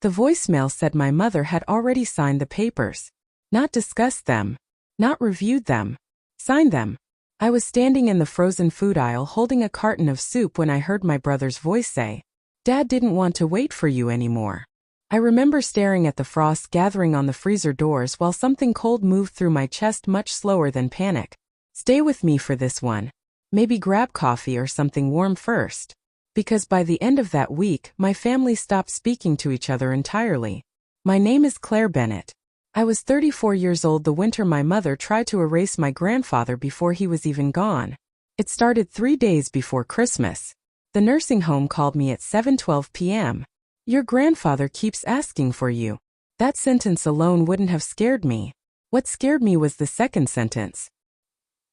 The voicemail said my mother had already signed the papers. Not discussed them. Not reviewed them. Signed them. I was standing in the frozen food aisle holding a carton of soup when I heard my brother's voice say, "Dad didn't want to wait for you anymore." I remember staring at the frost gathering on the freezer doors while something cold moved through my chest much slower than panic. Stay with me for this one. Maybe grab coffee or something warm first. Because by the end of that week, my family stopped speaking to each other entirely. My name is Claire Bennett. I was 34 years old the winter my mother tried to erase my grandfather before he was even gone. It started 3 days before Christmas. The nursing home called me at 7:12 p.m. "Your grandfather keeps asking for you." That sentence alone wouldn't have scared me. What scared me was the second sentence.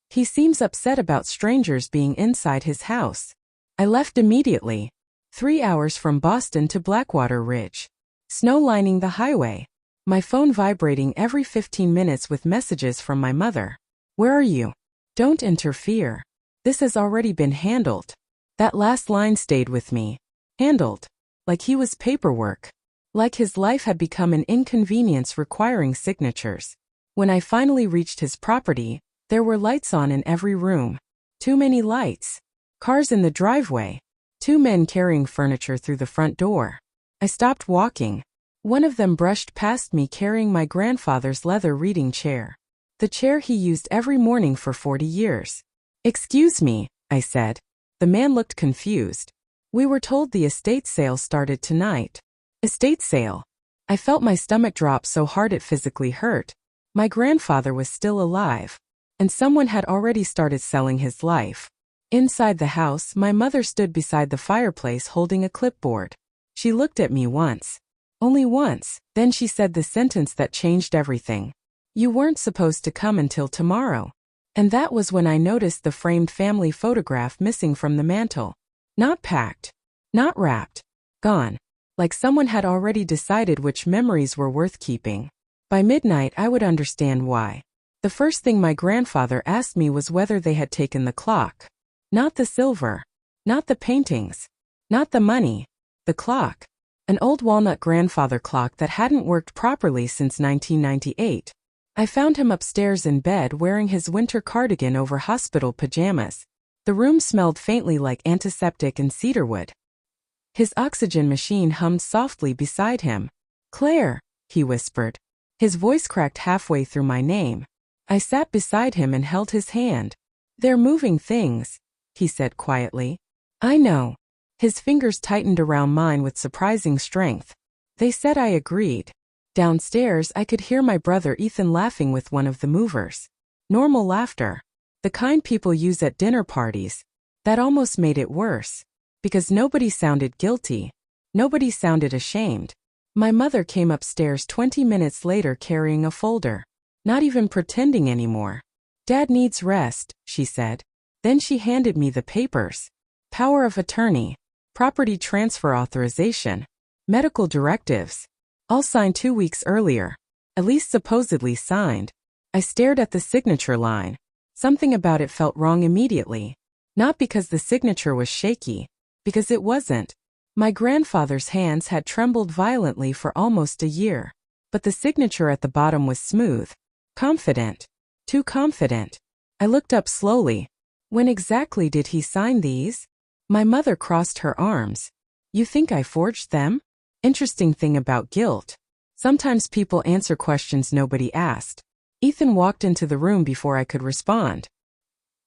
"He seems upset about strangers being inside his house." I left immediately. 3 hours from Boston to Blackwater Ridge. Snow lining the highway. My phone vibrating every 15 minutes with messages from my mother. "Where are you? Don't interfere. This has already been handled." That last line stayed with me. Handled. Like he was paperwork. Like his life had become an inconvenience requiring signatures. When I finally reached his property, there were lights on in every room. Too many lights. Cars in the driveway. 2 men carrying furniture through the front door. I stopped walking. One of them brushed past me carrying my grandfather's leather reading chair. The chair he used every morning for 40 years. "Excuse me," I said. The man looked confused. "We were told the estate sale started tonight." Estate sale. I felt my stomach drop so hard it physically hurt. My grandfather was still alive. And someone had already started selling his life. Inside the house, my mother stood beside the fireplace holding a clipboard. She looked at me once. Only once, then she said the sentence that changed everything. "You weren't supposed to come until tomorrow." And that was when I noticed the framed family photograph missing from the mantel. Not packed. Not wrapped. Gone. Like someone had already decided which memories were worth keeping. By midnight I would understand why. The first thing my grandfather asked me was whether they had taken the clock. Not the silver. Not the paintings. Not the money. The clock. An old walnut grandfather clock that hadn't worked properly since 1998. I found him upstairs in bed wearing his winter cardigan over hospital pajamas. The room smelled faintly like antiseptic and cedarwood. His oxygen machine hummed softly beside him. "Claire," he whispered. His voice cracked halfway through my name. I sat beside him and held his hand. "They're moving things," he said quietly. "I know." His fingers tightened around mine with surprising strength. They said I agreed. Downstairs I could hear my brother Ethan laughing with one of the movers. Normal laughter. The kind people use at dinner parties. That almost made it worse. Because nobody sounded guilty. Nobody sounded ashamed. My mother came upstairs 20 minutes later carrying a folder. Not even pretending anymore. "Dad needs rest," she said. Then she handed me the papers. Power of attorney. Property transfer authorization. Medical directives. All signed 2 weeks earlier. At least supposedly signed. I stared at the signature line. Something about it felt wrong immediately. Not because the signature was shaky. Because it wasn't. My grandfather's hands had trembled violently for almost a year. But the signature at the bottom was smooth. Confident. Too confident. I looked up slowly. When exactly did he sign these? My mother crossed her arms. "You think I forged them?" Interesting thing about guilt. Sometimes people answer questions nobody asked. Ethan walked into the room before I could respond.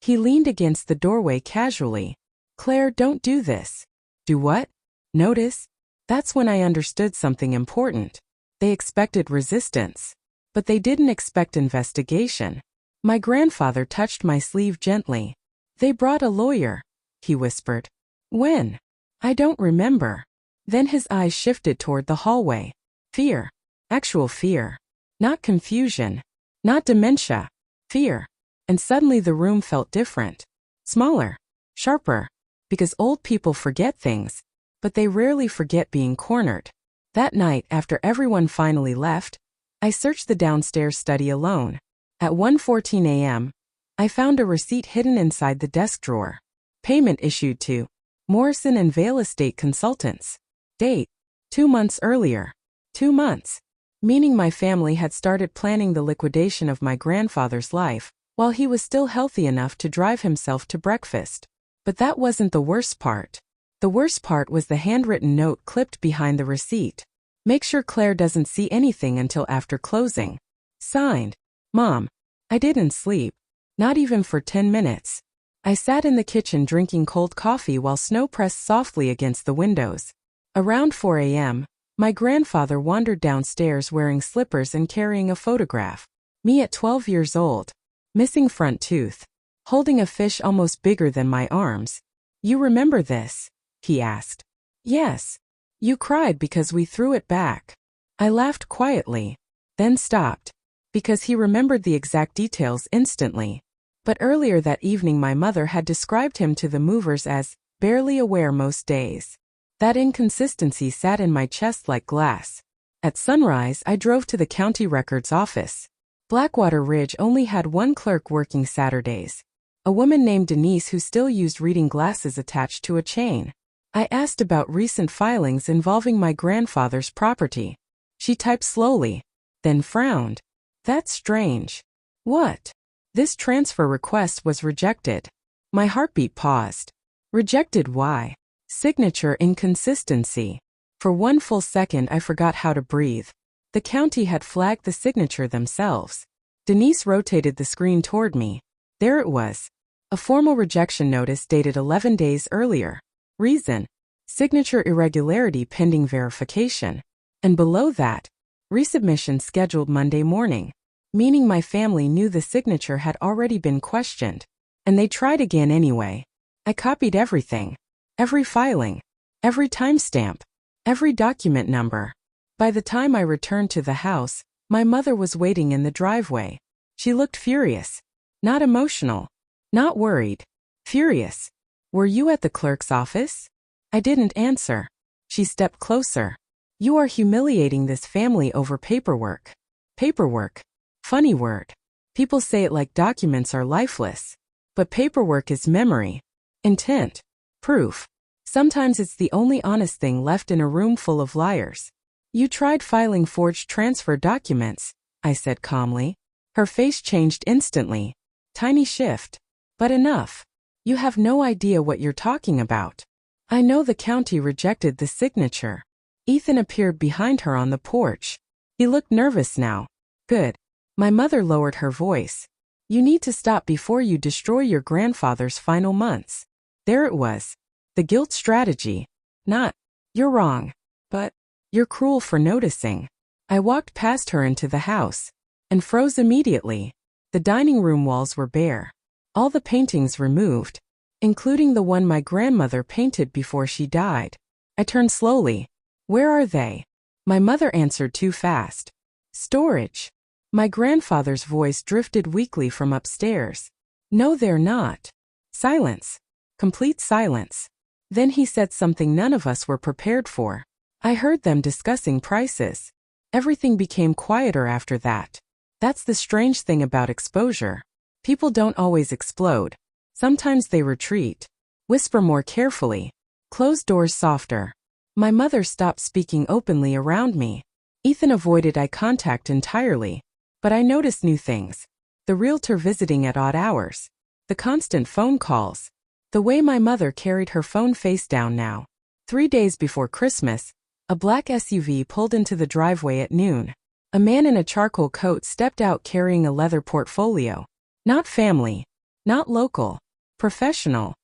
He leaned against the doorway casually. "Claire, don't do this." "Do what?" "Notice?" That's when I understood something important. They expected resistance. But they didn't expect investigation. My grandfather touched my sleeve gently. "They brought a lawyer," he whispered. "When?" "I don't remember." Then his eyes shifted toward the hallway. Fear. Actual fear. Not confusion. Not dementia. Fear. And suddenly the room felt different. Smaller. Sharper. Because old people forget things. But they rarely forget being cornered. That night, after everyone finally left, I searched the downstairs study alone. At 1:14 a.m., I found a receipt hidden inside the desk drawer. Payment issued to Morrison and Vale Estate Consultants. Date: 2 months earlier. 2 months. Meaning my family had started planning the liquidation of my grandfather's life, while he was still healthy enough to drive himself to breakfast. But that wasn't the worst part. The worst part was the handwritten note clipped behind the receipt. Make sure Claire doesn't see anything until after closing. Signed, Mom. I didn't sleep. Not even for 10 minutes. I sat in the kitchen drinking cold coffee while snow pressed softly against the windows. Around 4 a.m., my grandfather wandered downstairs wearing slippers and carrying a photograph. Me at 12 years old. Missing front tooth. Holding a fish almost bigger than my arms. You remember this? He asked. Yes. You cried because we threw it back. I laughed quietly, then stopped, because he remembered the exact details instantly. But earlier that evening my mother had described him to the movers as barely aware most days. That inconsistency sat in my chest like glass. At sunrise I drove to the county records office. Blackwater Ridge only had one clerk working Saturdays. A woman named Denise who still used reading glasses attached to a chain. I asked about recent filings involving my grandfather's property. She typed slowly, then frowned. That's strange. What? This transfer request was rejected. My heartbeat paused. Rejected why? Signature inconsistency. For one full second I forgot how to breathe. The county had flagged the signature themselves. Denise rotated the screen toward me. There it was. A formal rejection notice dated 11 days earlier. Reason: signature irregularity pending verification. And below that, resubmission scheduled Monday morning. Meaning my family knew the signature had already been questioned. And they tried again anyway. I copied everything. Every filing. Every timestamp. Every document number. By the time I returned to the house, my mother was waiting in the driveway. She looked furious. Not emotional. Not worried. Furious. Were you at the clerk's office? I didn't answer. She stepped closer. You are humiliating this family over paperwork. Paperwork. Funny word. People say it like documents are lifeless. But paperwork is memory. Intent. Proof. Sometimes it's the only honest thing left in a room full of liars. You tried filing forged transfer documents, I said calmly. Her face changed instantly. Tiny shift. But enough. You have no idea what you're talking about. I know the county rejected the signature. Ethan appeared behind her on the porch. He looked nervous now. Good. My mother lowered her voice. You need to stop before you destroy your grandfather's final months. There it was. The guilt strategy. Not, you're wrong. But, you're cruel for noticing. I walked past her into the house. And froze immediately. The dining room walls were bare. All the paintings removed, including the one my grandmother painted before she died. I turned slowly. Where are they? My mother answered too fast. Storage. My grandfather's voice drifted weakly from upstairs. No, they're not. Silence. Complete silence. Then he said something none of us were prepared for. I heard them discussing prices. Everything became quieter after that. That's the strange thing about exposure. People don't always explode. Sometimes they retreat. Whisper more carefully. Close doors softer. My mother stopped speaking openly around me. Ethan avoided eye contact entirely. But I noticed new things. The realtor visiting at odd hours. The constant phone calls. The way my mother carried her phone face down now. 3 days before Christmas, a black SUV pulled into the driveway at noon. A man in a charcoal coat stepped out carrying a leather portfolio. Not family. Not local. Professional.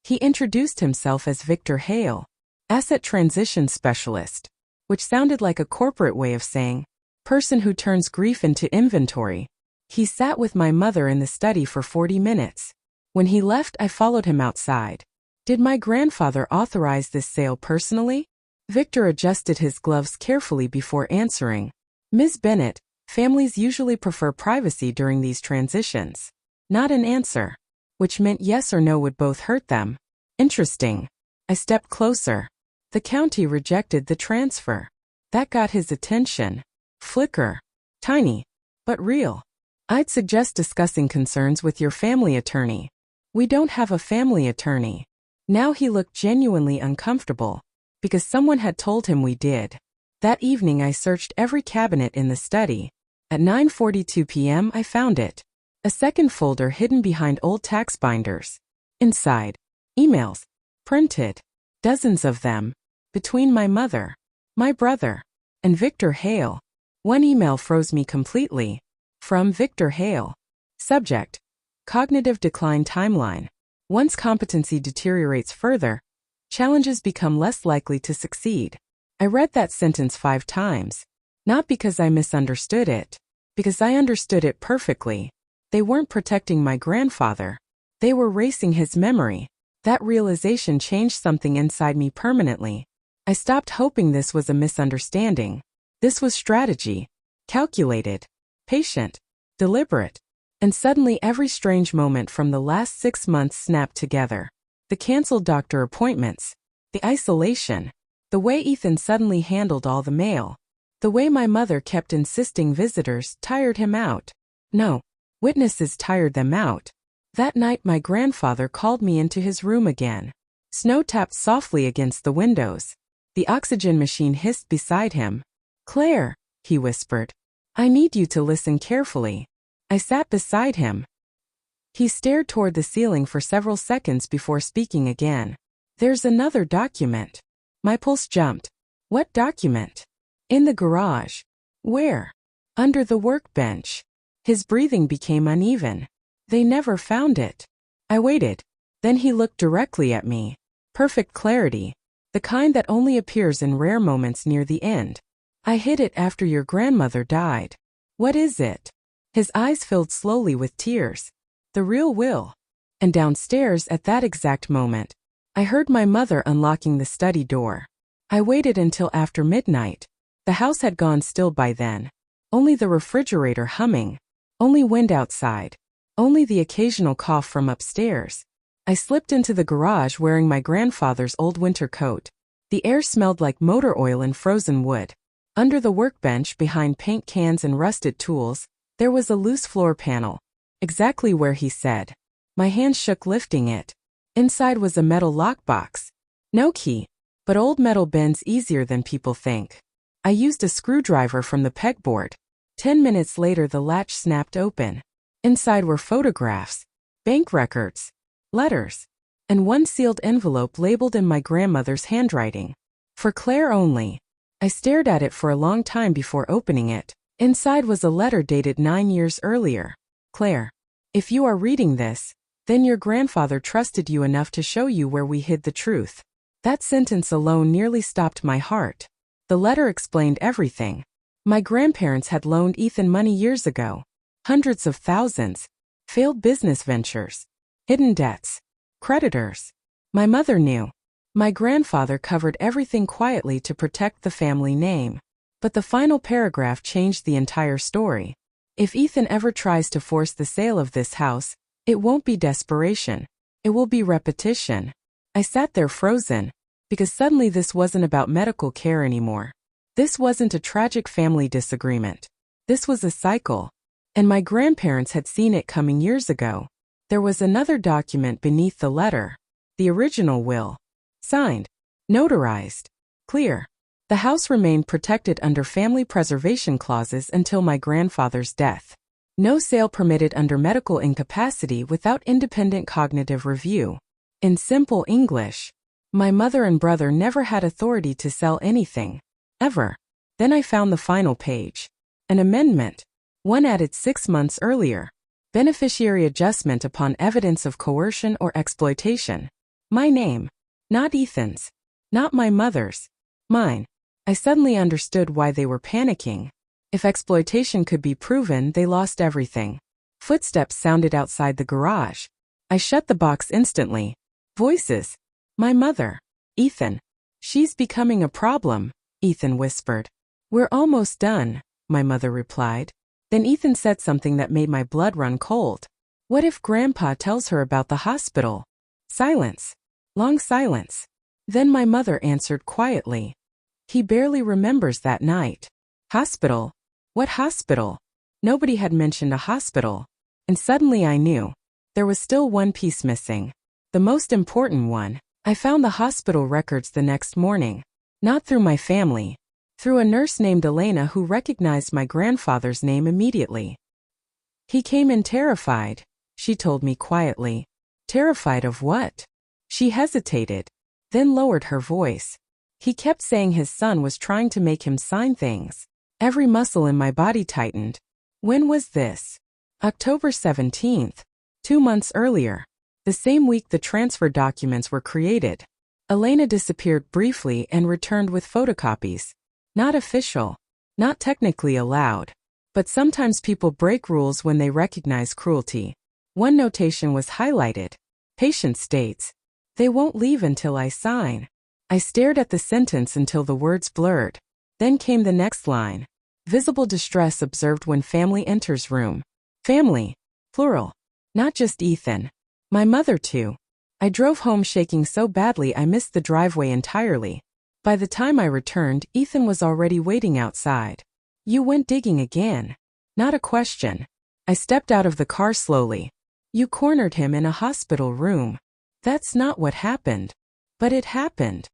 He introduced himself as Victor Hale, asset transition specialist, which sounded like a corporate way of saying, person who turns grief into inventory. He sat with my mother in the study for 40 minutes. When he left, I followed him outside. Did my grandfather authorize this sale personally? Victor adjusted his gloves carefully before answering. Ms. Bennett, families usually prefer privacy during these transitions. Not an answer. Which meant yes or no would both hurt them. Interesting. I stepped closer. The county rejected the transfer. That got his attention. Flicker. Tiny. But real. I'd suggest discussing concerns with your family attorney. We don't have a family attorney. Now he looked genuinely uncomfortable. Because someone had told him we did. That evening I searched every cabinet in the study. At 9:42 p.m. I found it. A second folder hidden behind old tax binders. Inside, emails. Printed. Dozens of them. Between my mother, my brother, and Victor Hale. One email froze me completely. From Victor Hale. Subject: Cognitive decline timeline. Once competency deteriorates further, challenges become less likely to succeed. I read that sentence 5 times. Not because I misunderstood it. Because I understood it perfectly. They weren't protecting my grandfather. They were erasing his memory. That realization changed something inside me permanently. I stopped hoping this was a misunderstanding. This was strategy. Calculated. Patient. Deliberate. And suddenly every strange moment from the last 6 months snapped together. The canceled doctor appointments. The isolation. The way Ethan suddenly handled all the mail. The way my mother kept insisting visitors tired him out. No. Witnesses tired them out. That night my grandfather called me into his room again. Snow tapped softly against the windows. The oxygen machine hissed beside him. "Claire," he whispered. "I need you to listen carefully." I sat beside him. He stared toward the ceiling for several seconds before speaking again. "There's another document." My pulse jumped. "What document?" "In the garage." "Where?" "Under the workbench." His breathing became uneven. "They never found it." I waited. Then he looked directly at me. Perfect clarity. The kind that only appears in rare moments near the end. "I hid it after your grandmother died." "What is it?" His eyes filled slowly with tears. "The real will." And downstairs at that exact moment, I heard my mother unlocking the study door. I waited until after midnight. The house had gone still by then. Only the refrigerator humming. Only wind outside. Only the occasional cough from upstairs. I slipped into the garage wearing my grandfather's old winter coat. The air smelled like motor oil and frozen wood. Under the workbench, behind paint cans and rusted tools, there was a loose floor panel. Exactly where he said. My hands shook lifting it. Inside was a metal lockbox. No key, but old metal bends easier than people think. I used a screwdriver from the pegboard. 10 minutes later the latch snapped open. Inside were photographs, bank records, letters, and one sealed envelope labeled in my grandmother's handwriting. For Claire only. I stared at it for a long time before opening it. Inside was a letter dated 9 years earlier. "Claire, if you are reading this, then your grandfather trusted you enough to show you where we hid the truth." That sentence alone nearly stopped my heart. The letter explained everything. My grandparents had loaned Ethan money years ago. Hundreds of thousands. Failed business ventures. Hidden debts. Creditors. My mother knew. My grandfather covered everything quietly to protect the family name. But the final paragraph changed the entire story. If Ethan ever tries to force the sale of this house, it won't be desperation. It will be repetition. I sat there frozen. Because suddenly this wasn't about medical care anymore. This wasn't a tragic family disagreement. This was a cycle. And my grandparents had seen it coming years ago. There was another document beneath the letter. The original will. Signed. Notarized. Clear. The house remained protected under family preservation clauses until my grandfather's death. No sale permitted under medical incapacity without independent cognitive review. In simple English, my mother and brother never had authority to sell anything. Ever. Then I found the final page. An amendment. One added 6 months earlier. Beneficiary adjustment upon evidence of coercion or exploitation. My name. Not Ethan's. Not my mother's. Mine. I suddenly understood why they were panicking. If exploitation could be proven, they lost everything. Footsteps sounded outside the garage. I shut the box instantly. Voices. My mother. "Ethan. She's becoming a problem," Ethan whispered. "We're almost done," my mother replied. Then Ethan said something that made my blood run cold. "What if Grandpa tells her about the hospital?" Silence. Long silence. Then my mother answered quietly. "He barely remembers that night." Hospital? What hospital? Nobody had mentioned a hospital. And suddenly I knew. There was still one piece missing. The most important one. I found the hospital records the next morning. Not through my family. Through a nurse named Elena who recognized my grandfather's name immediately. He came in terrified, she told me quietly. Terrified of what? She hesitated, then lowered her voice. He kept saying his son was trying to make him sign things. Every muscle in my body tightened. When was this? October 17th, 2 months earlier. The same week the transfer documents were created. Elena disappeared briefly and returned with photocopies. Not official. Not technically allowed. But sometimes people break rules when they recognize cruelty. One notation was highlighted. Patient states, "They won't leave until I sign." I stared at the sentence until the words blurred. Then came the next line. Visible distress observed when family enters room. Family. Plural. Not just Ethan. My mother too. I drove home shaking so badly I missed the driveway entirely. By the time I returned, Ethan was already waiting outside. You went digging again. Not a question. I stepped out of the car slowly. You cornered him in a hospital room. That's not what happened. But it happened.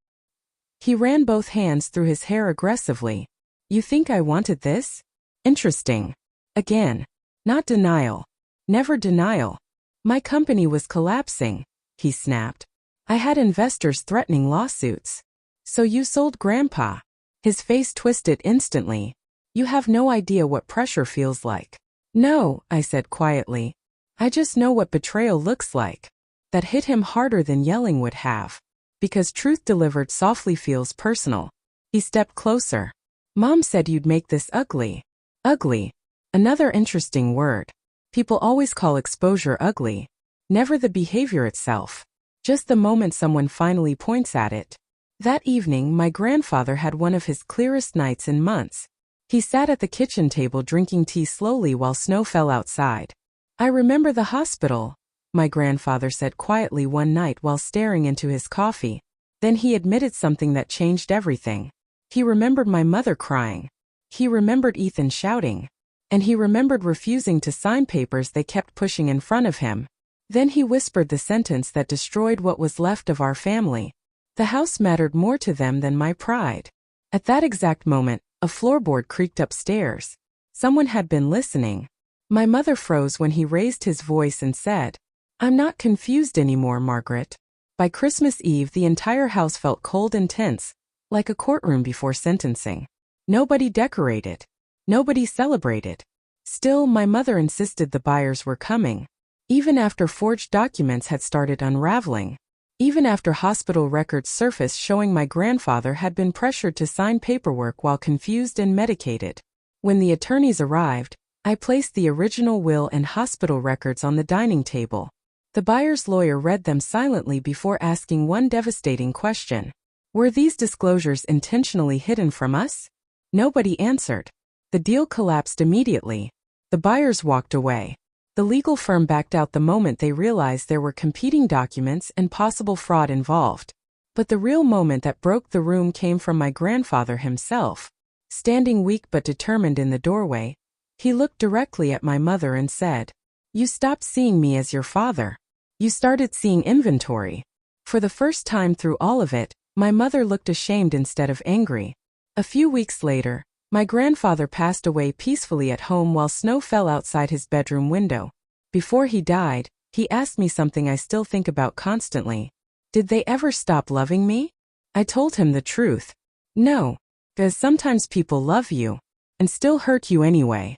He ran both hands through his hair aggressively. You think I wanted this? Interesting. Again. Not denial. Never denial. My company was collapsing, he snapped. I had investors threatening lawsuits. So you sold Grandpa. His face twisted instantly. You have no idea what pressure feels like. No, I said quietly. I just know what betrayal looks like. That hit him harder than yelling would have. Because truth delivered softly feels personal. He stepped closer. Mom said you'd make this ugly. Ugly. Another interesting word. People always call exposure ugly. Never the behavior itself. Just the moment someone finally points at it. That evening, my grandfather had one of his clearest nights in months. He sat at the kitchen table drinking tea slowly while snow fell outside. I remember the hospital, my grandfather said quietly one night while staring into his coffee. Then he admitted something that changed everything. He remembered my mother crying. He remembered Ethan shouting. And he remembered refusing to sign papers they kept pushing in front of him. Then he whispered the sentence that destroyed what was left of our family. The house mattered more to them than my pride. At that exact moment, a floorboard creaked upstairs. Someone had been listening. My mother froze when he raised his voice and said, I'm not confused anymore, Margaret. By Christmas Eve, the entire house felt cold and tense, like a courtroom before sentencing. Nobody decorated. Nobody celebrated. Still, my mother insisted the buyers were coming. Even after forged documents had started unraveling. Even after hospital records surfaced showing my grandfather had been pressured to sign paperwork while confused and medicated. When the attorneys arrived, I placed the original will and hospital records on the dining table. The buyer's lawyer read them silently before asking one devastating question. Were these disclosures intentionally hidden from us? Nobody answered. The deal collapsed immediately. The buyers walked away. The legal firm backed out the moment they realized there were competing documents and possible fraud involved. But the real moment that broke the room came from my grandfather himself. Standing weak but determined in the doorway, he looked directly at my mother and said, You stopped seeing me as your father. You started seeing inventory. For the first time through all of it, my mother looked ashamed instead of angry. A few weeks later, my grandfather passed away peacefully at home while snow fell outside his bedroom window. Before he died, he asked me something I still think about constantly. Did they ever stop loving me? I told him the truth. No. Because sometimes people love you and still hurt you anyway.